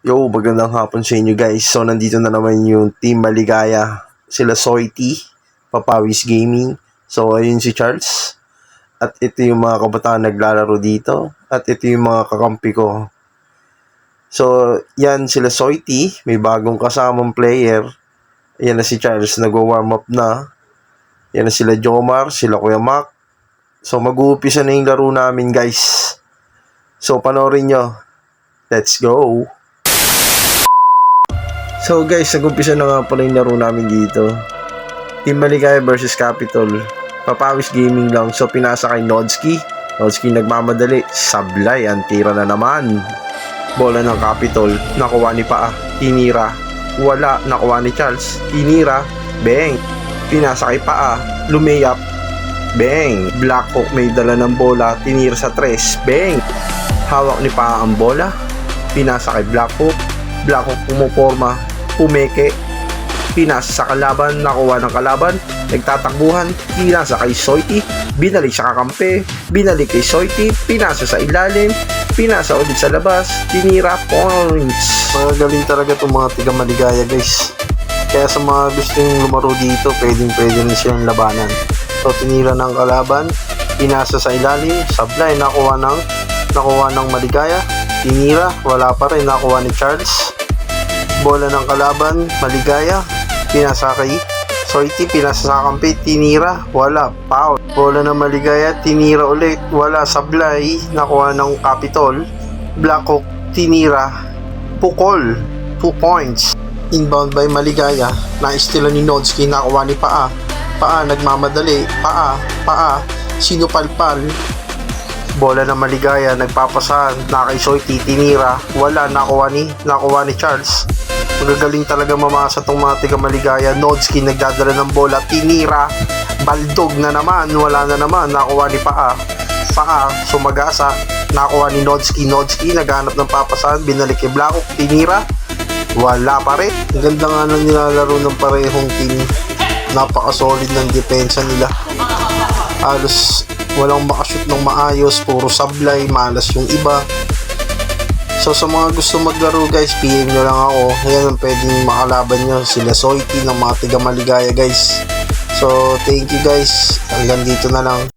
Yo, magandang hapon sa inyo guys. So, nandito na naman yung Team Maligaya. Sila Soity, Papawis Gaming. So, ayun si Charles. At ito yung mga kabataan naglalaro dito. At ito yung mga kakampi ko. So, yan sila Soity. May bagong kasamang player. Yan na si Charles, nag-warm up na. Yan na sila Jomar, sila Kuya Mac. So, mag-uumpisa na yung laro namin guys. So, panoorin nyo. Let's go! So guys, nag-umpisa na nga pala yung laro namin dito. Team Maligaya versus Capitol. Papawis Gaming lang. So pinasa kay Nodski. Nodski nagmamadali. Sablay, ang tira na naman. Bola ng Capitol. Nakuha ni Paa. Tinira. Wala. Nakuha ni Charles. Tinira. Bang. Pinasa kay Paa. Lumeyap. Bang. Blackhawk may dala ng bola. Tinira sa 3. Bang. Hawak ni Paa ang bola. Pinasa kay Blackhawk. Blackhawk pumuporma. Pumeke, pinasa sa kalaban, nakuha ng kalaban, nagtatakbuhan, pinasa kay Soity, binalik sa kakampi, binalik kay Soity, pinasa sa ilalim, pinasa ulit sa labas, tinira, points. Magaling talaga itong mga tiga Maligaya guys. Kaya sa mga gustong lumaro dito, pwede rin silang labanan. So tinira ng kalaban, pinasa sa ilalim, sablay, nakuha ng Maligaya, tinira, wala pa rin, nakuha ni Charles. Bola ng kalaban, Maligaya, pinasa kay Soity, pinasa sa kampi, tinira, wala, foul. Bola ng Maligaya, tinira ulit, wala, sablay, nakuha ng Capitol. Blackhawk, tinira, pukol, 2 points. Inbound by Maligaya, na-steal ni Nodski, nakuha ni Paa. Paa, nagmamadali, Paa, sinupalpal. Bola ng Maligaya, nagpapasahan, na kay Soity, tinira, wala, nakuha ni Charles. Magagaling talaga mamasa tong mga tiga Maligaya. Nodski nagdadala ng bola, tinira, baldog na naman, wala na naman, nakuha ni Paa. Sumagasa, nakuha ni Nodski naghanap ng papasahan, binalik kay Blackhawk, tinira, wala pa rin. Ang ganda nga nang nilalaro ng parehong team. Napaka-solid ng depensa nila. Halos walang makashoot ng maayos, puro sablay, malas yung iba. So sa mga gusto maglaro guys, PM nyo lang ako. Ayan ang pwedeng makalaban nyo, sila Soity ng mga tiga Maligaya guys. So thank you guys, hanggang dito na lang.